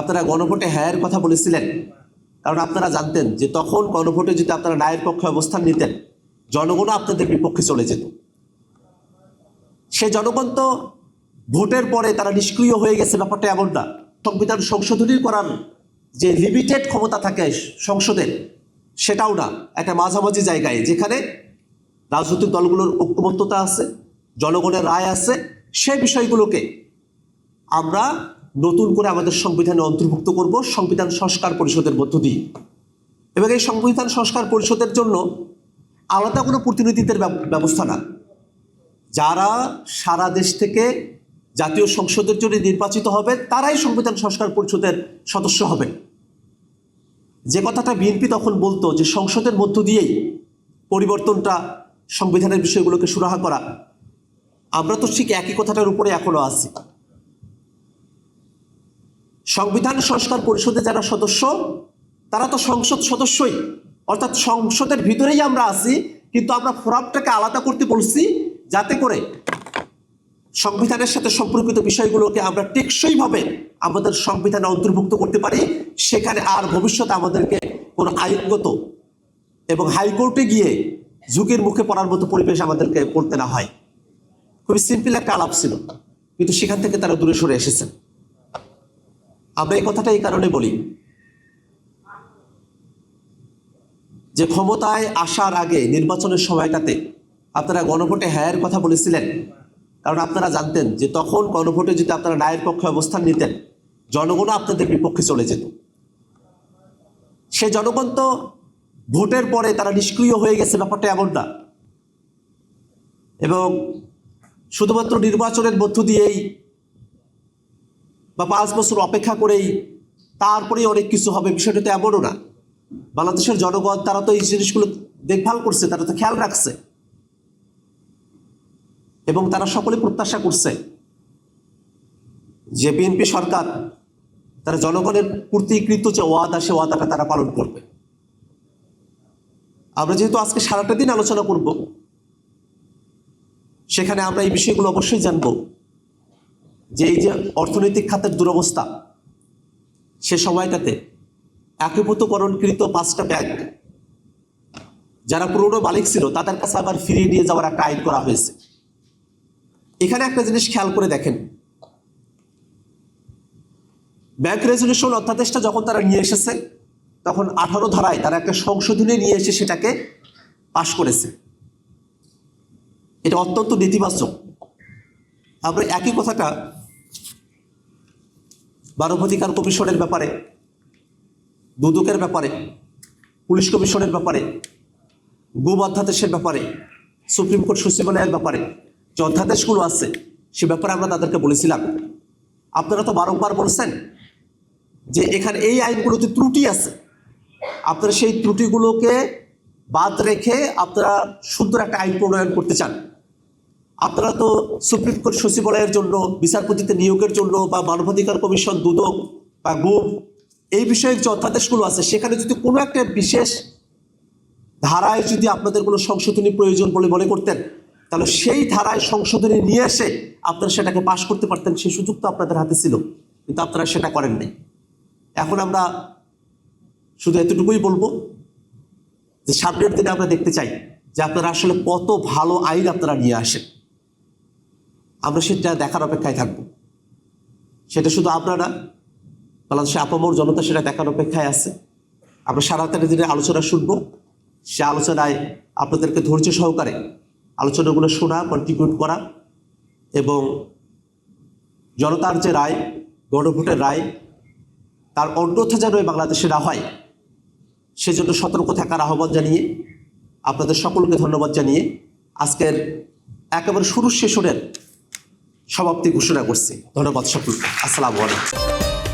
আপনারা গণভোটে হ্যাঁর কথা বলেছিলেন, কারণ আপনারা জানতেন যে তখন গণভোটে যদি আপনারা নায়ের পক্ষে অবস্থান নিতেন, জনগণও আপনাদের বিপক্ষে চলে যেত। সে জনগণ তো ভোটের পরে তারা নিষ্ক্রিয় হয়ে গেছে, ব্যাপারটা এমন না। সংবিধান সংশোধনী করার যে লিমিটেড ক্ষমতা থাকে সংসদের, সেটাও না, একটা মাঝামাঝি জায়গায় যেখানে রাজনৈতিক দলগুলোর ঐক্যবদ্ধতা আছে, জনগণের রায় আছে, সেই বিষয়গুলোকে আমরা নতুন করে আমাদের সংবিধানে অন্তর্ভুক্ত করব সংবিধান সংস্কার পরিষদের মধ্য দিয়ে। এবং এই সংবিধান সংস্কার পরিষদের জন্য আলাদা কোনো প্রতিনিধিত্বের ব্যবস্থা না। যারা সারা দেশ থেকে জাতীয় সংসদের জন্য নির্বাচিত হবে তারাই সংবিধান সংস্কার পরিষদের সদস্য হবেন। যে কথাটা বিএনপি তখন বলতো যে সংসদের মধ্য দিয়েই পরিবর্তনটা, সংবিধানের বিষয়গুলোকে সুরাহা করা, আমরা তো ঠিক একই কথাটার উপরে এখনো আছি। সংবিধান সংস্কার পরিষদে যারা সদস্য তারা তো সংসদ সদস্যই, অর্থাৎ সংসদের ভিতরেই আমরা আছি, কিন্তু আমরা ফোরামটাকে আলাদা করতে বলছি যাতে করে সংবিধানের সাথে সম্পর্কিত বিষয়গুলোকে আমরা টেকসইভাবে আমাদের সংবিধানে অন্তর্ভুক্ত করতে পারি। সেখানে আর ভবিষ্যতে আমাদেরকে কোনো আইনগত এবং হাইকোর্টে গিয়ে ঝুঁকির মুখে পড়ার মতো পরিবেশ আমাদেরকে পড়তে না হয়। খুবই সিম্পল একটা আলাপ ছিল, কিন্তু সেখান থেকে তারা দূরে সরে এসেছেন। আমরা এই কথাটা এই কারণে বলি যে ক্ষমতায় আসার আগে নির্বাচনের সময়টাতে আপনারা গণভোটে হ্যাঁর কথা বলেছিলেন, কারণ আপনারা জানতেন যে তখন গণভোটে যদি আপনারা নায়ের পক্ষে অবস্থান নিতেন, জনগণও আপনাদের বিপক্ষে চলে যেত। সে জনগণ তো ভোটের পরে তারা নিষ্ক্রিয় হয়ে গেছে, ব্যাপারটা এমন না। এবং শুধুমাত্র নির্বাচনের মধ্য দিয়েই বা 5 বছর অপেক্ষা করেই তারপরেই অনেক কিছু হবে, বিষয়টা তো এমনও না। বাংলাদেশের জনগণ তারা তো এই জিনিসগুলো দেখভাল করছে, তারা তো খেয়াল রাখছে, এবং তারা সকলে প্রত্যাশা করছে যে বিএনপি সরকার তারা জনগণের প্রতিকৃত যে ওয়াদা, সে ওয়াদাটা তারা পালন করবে। আমরা যেহেতু আজকে সারাটা দিন আলোচনা করব, সেখানে আমরা এই বিষয়গুলো অবশ্যই জানব যে এই যে অর্থনৈতিক খাতের দুরবস্থা, সে সময়টাতে একীভূতকরণকৃত 5টা ব্যাংক যারা পুরনো মালিক ছিল তাদের কাছে আবার ফিরিয়ে নিয়ে যাওয়ার একটা আইন করা হয়েছে। এখানে একটা জিনিস খেয়াল করে দেখেন, ব্যাংক রেজুলেশন অধ্যাদেশটা যখন তারা নিয়ে এসেছে তখন 18 ধারায় তারা একটা সংশোধনী নিয়ে এসে সেটাকে পাশ করেছে। এটা অত্যন্ত নেতিবাচক। আমরা একই কথাটা মানবাধিকার কমিশনের ব্যাপারে, দুদকের ব্যাপারে, পুলিশ কমিশনের ব্যাপারে, গুম অধ্যাদেশের ব্যাপারে, সুপ্রিম কোর্ট সচিবালয়ের ব্যাপারে যে অধ্যাদেশগুলো আছে সে ব্যাপারে আমরা তাদেরকে বলেছিলাম। আপনারা তো বারংবার বলছেন যে এখানে এই আইনগুলোতে ত্রুটি আছে, আপনারা সেই ত্রুটিগুলোকে বাদ রেখে আপনারা সুন্দর একটা আইন প্রণয়ন করতে চান। আপনারা তো সুপ্রিম কোর্ট সচিবালয়ের জন্য, বিচারপতিতে নিয়োগের জন্য, বা মানবাধিকার কমিশন, দুদক বা গুম, এই বিষয়ের যে অধ্যাদেশগুলো আছে সেখানে যদি কোনো একটা বিশেষ ধারায় যদি আপনাদের কোনো সংশোধনী প্রয়োজন বলে মনে করতেন, তাহলে সেই ধারায় সংশোধনী নিয়ে এসে আপনারা সেটাকে পাশ করতে পারতেন। সেই সুযোগ তো আপনাদের হাতে ছিল, কিন্তু আপনারা সেটা করেননি। এখন আমরা শুধু এতটুকুই বলবো যে সামনের দিনে আমরা দেখতে চাই যে আপনারা আসলে কত ভালো আইন আপনারা নিয়ে আসেন। আমরা সেটা দেখার অপেক্ষায় থাকবো। সেটা শুধু আপনারা, বাংলাদেশের আপামর জনতা সেটা দেখার অপেক্ষায় আছে। আমরা সারা দিনে আলোচনা শুনবো, সে আলোচনায় আপনাদেরকে ধৈর্য সহকারে আলোচনাগুলো শোনা, কন্ট্রিবিউট করা, এবং জনতার যে রায়, গণভোটের রায়, তার অন্যথা যেন বাংলাদেশে না হয় সেজন্য সতর্ক থাকার আহ্বান জানিয়ে আপনাদের সকলকে ধন্যবাদ জানিয়ে আজকের একেবারে শুরু সেশনের সমাপ্তি ঘোষণা করছি। ধন্যবাদ সকলকে। আসসালামু আলাইকুম।